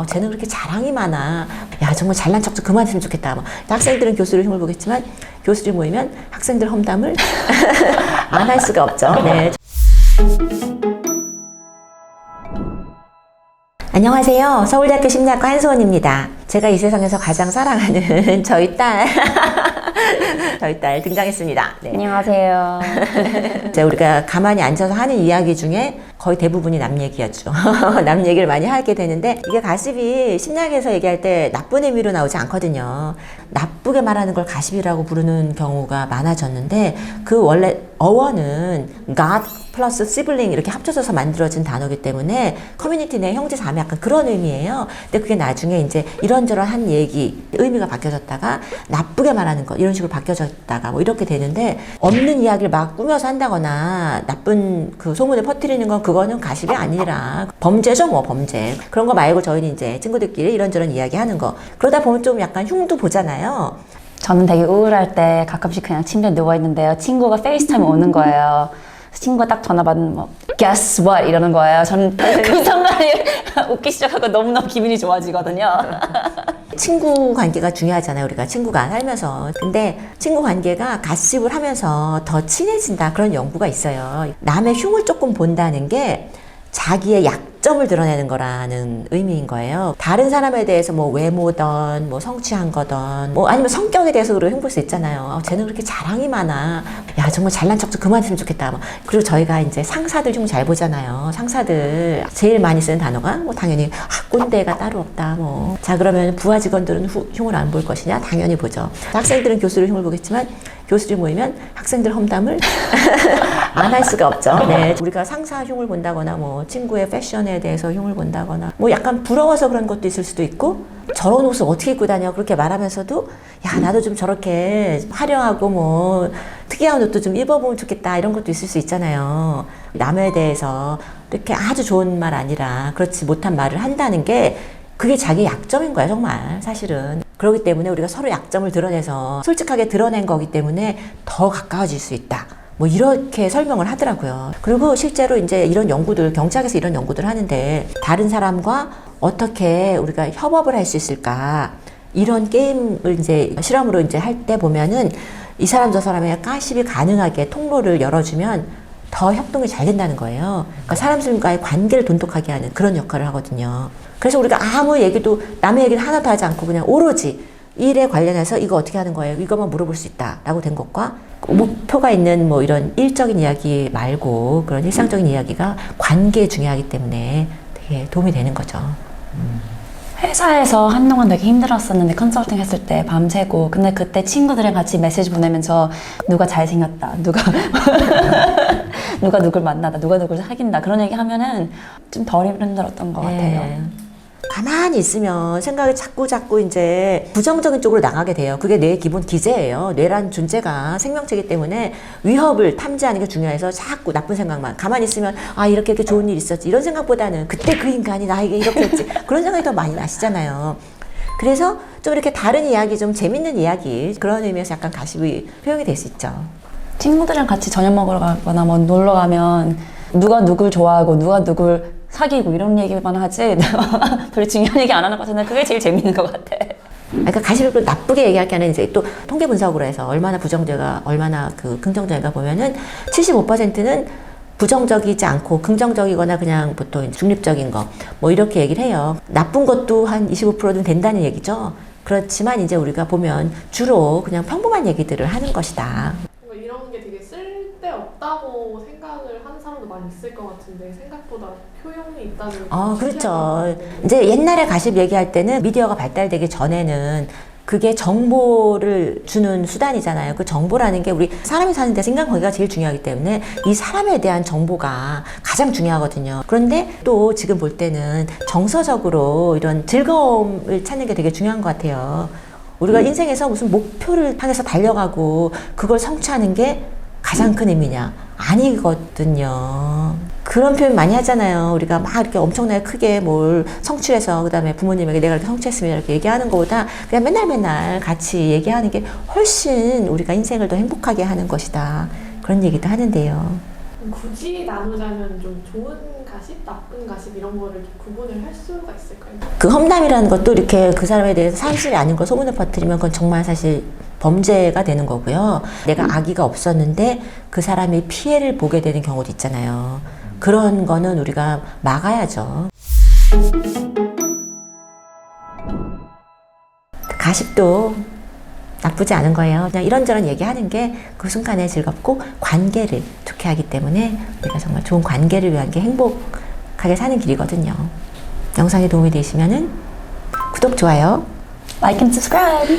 쟤는 그렇게 자랑이 많아. 야, 정말 잘난 척 좀 그만했으면 좋겠다. 학생들은 교수를 흉을 보겠지만 교수들이 모이면 학생들 험담을 안 할 수가 없죠. 네. 안녕하세요. 서울대학교 심리학과 한수원입니다. 제가 이 세상에서 가장 사랑하는 저희 딸 등장했습니다. 네. 안녕하세요. 우리가 가만히 앉아서 하는 이야기 중에 거의 대부분이 남 얘기였죠. 남 얘기를 많이 하게 되는데 이게 가십이 심리학에서 얘기할 때 나쁜 의미로 나오지 않거든요. 나쁘게 말하는 걸 가십이라고 부르는 경우가 많아졌는데 그 원래 어원은 God 플러스 sibling 이렇게 합쳐져서 만들어진 단어이기 때문에 커뮤니티 내 형제 자매 약간 그런 의미예요. 근데 그게 나중에 이제 이런저런 한 얘기 의미가 바뀌어졌다가 나쁘게 말하는 것 이런 식으로 바뀌어졌다가 뭐 이렇게 되는데 없는 이야기를 막 꾸며서 한다거나 나쁜 그 소문을 퍼뜨리는 건 그거는 가십이 아니라 범죄죠, 뭐 범죄. 그런 거 말고 저희는 이제 친구들끼리 이런저런 이야기하는 거 그러다 보면 좀 약간 흉도 보잖아요. 저는 되게 우울할 때 가끔씩 그냥 침대에 누워있는데요. 친구가 페이스타임 오는 거예요. 친구가 딱 전화 받으면 뭐 Guess what? 이러는 거예요. 저는 그 순간에 웃기 시작하고 너무너무 기분이 좋아지거든요. 친구 관계가 중요하잖아요. 우리가 친구가 살면서. 근데 친구 관계가 가십을 하면서 더 친해진다. 그런 연구가 있어요. 남의 흉을 조금 본다는 게 자기의 약점을 드러내는 거라는 의미인 거예요. 다른 사람에 대해서 뭐 외모든 뭐 성취한 거든 뭐 아니면 성격에 대해서 흉 볼 수 있잖아요. 쟤는 그렇게 자랑이 많아. 야, 정말 잘난 척 좀 그만했으면 좋겠다. 그리고 저희가 이제 상사들 흉 잘 보잖아요. 상사들 제일 많이 쓰는 단어가 뭐 당연히 꼰대가 따로 없다. 뭐. 자, 그러면 부하 직원들은 흉을 안 볼 것이냐? 당연히 보죠. 학생들은 교수를 흉을 보겠지만 교수들이 모이면 학생들 험담을 안 할 수가 없죠. 네. 우리가 상사 흉을 본다거나 뭐 친구의 패션에 대해서 흉을 본다거나 뭐 약간 부러워서 그런 것도 있을 수도 있고 저런 옷을 어떻게 입고 다녀 그렇게 말하면서도 야, 나도 좀 저렇게 화려하고 뭐 특이한 옷도 좀 입어보면 좋겠다 이런 것도 있을 수 있잖아요. 남에 대해서 이렇게 아주 좋은 말 아니라 그렇지 못한 말을 한다는 게 그게 자기 약점인 거야, 정말. 사실은. 그렇기 때문에 우리가 서로 약점을 드러내서 솔직하게 드러낸 거기 때문에 더 가까워질 수 있다. 뭐 이렇게 설명을 하더라고요. 그리고 실제로 이제 이런 연구들, 경찰에서 이런 연구들 하는데 다른 사람과 어떻게 우리가 협업을 할 수 있을까? 이런 게임을 이제 실험으로 이제 할 때 보면은 이 사람 저 사람의 가십이 가능하게 통로를 열어주면 더 협동이 잘 된다는 거예요. 그러니까 사람들과의 관계를 돈독하게 하는 그런 역할을 하거든요. 그래서 우리가 아무 얘기도 남의 얘기를 하나도 하지 않고 그냥 오로지 일에 관련해서 이거 어떻게 하는 거예요? 이것만 물어볼 수 있다라고 된 것과 목표가 있는 뭐 이런 일적인 이야기 말고 그런 일상적인 이야기가 관계에 중요하기 때문에 되게 도움이 되는 거죠. 회사에서 한동안 되게 힘들었었는데 컨설팅 했을 때 밤새고 근데 그때 친구들이랑 같이 메시지 보내면서 누가 잘생겼다 누가 누굴 만나다 누가 누굴 사귄다 그런 얘기 하면은 좀 덜 힘들었던 것 같아요. 가만히 있으면 생각이 자꾸 이제 부정적인 쪽으로 나가게 돼요. 그게 뇌의 기본 기제예요. 뇌란 존재가 생명체이기 때문에 위협을 탐지하는 게 중요해서 자꾸 나쁜 생각만. 가만히 있으면 아, 이렇게 좋은 일 있었지. 이런 생각보다는 그때 그 인간이 나에게 이렇게 했지. 그런 생각이 더 많이 나시잖아요. 그래서 좀 이렇게 다른 이야기, 좀 재밌는 이야기 그런 의미에서 약간 가십이 표현이 될 수 있죠. 친구들이랑 같이 저녁 먹으러 가거나 뭐 놀러 가면 누가 누굴 좋아하고 누가 누굴 사귀고 이런 얘기만 하지 별로 중요한 얘기 안 하는 것 같은데 그게 제일 재밌는 것 같아. 그러니까 가십을 나쁘게 얘기할 게 아니라 이제 또 통계 분석으로 해서 얼마나 부정적이가 얼마나 그 긍정적인가 보면은 75%는 부정적이지 않고 긍정적이거나 그냥 보통 중립적인 거 뭐 이렇게 얘기를 해요. 나쁜 것도 한 25%는 된다는 얘기죠. 그렇지만 이제 우리가 보면 주로 그냥 평범한 얘기들을 하는 것이다. 이런 게 되게 쓸데없다고 생각을 하는 사람도 많이 있을 것 같은데 생각보다 효용이 있다는 게 그렇죠. 이제 옛날에 가십 얘기할 때는 미디어가 발달되기 전에는 그게 정보를 주는 수단이잖아요. 그 정보라는 게 우리 사람이 사는 데서 인간관계가 제일 중요하기 때문에 이 사람에 대한 정보가 가장 중요하거든요. 그런데 또 지금 볼 때는 정서적으로 이런 즐거움을 찾는 게 되게 중요한 것 같아요. 우리가 인생에서 무슨 목표를 향해서 달려가고 그걸 성취하는 게 가장 큰 의미냐? 아니거든요. 그런 표현 많이 하잖아요. 우리가 막 이렇게 엄청나게 크게 뭘 성취해서 그 다음에 부모님에게 내가 이렇게 성취했으면 이렇게 얘기하는 것보다 그냥 맨날 같이 얘기하는 게 훨씬 우리가 인생을 더 행복하게 하는 것이다. 그런 얘기도 하는데요. 굳이 나누자면 좀 좋은 가십, 나쁜 가십 이런 거를 이렇게 구분을 할 수가 있을까요? 그 험담이라는 것도 이렇게 그 사람에 대해서 사실이 아닌 걸 소문을 퍼뜨리면 그건 정말 사실 범죄가 되는 거고요. 내가 악의가 없었는데 그 사람이 피해를 보게 되는 경우도 있잖아요. 그런 거는 우리가 막아야죠. 가십도 나쁘지 않은 거예요. 그냥 이런저런 얘기하는 게 그 순간에 즐겁고 관계를 좋게 하기 때문에 우리가 정말 좋은 관계를 위한 게 행복하게 사는 길이거든요. 영상이 도움이 되시면은 구독, 좋아요. Like and subscribe.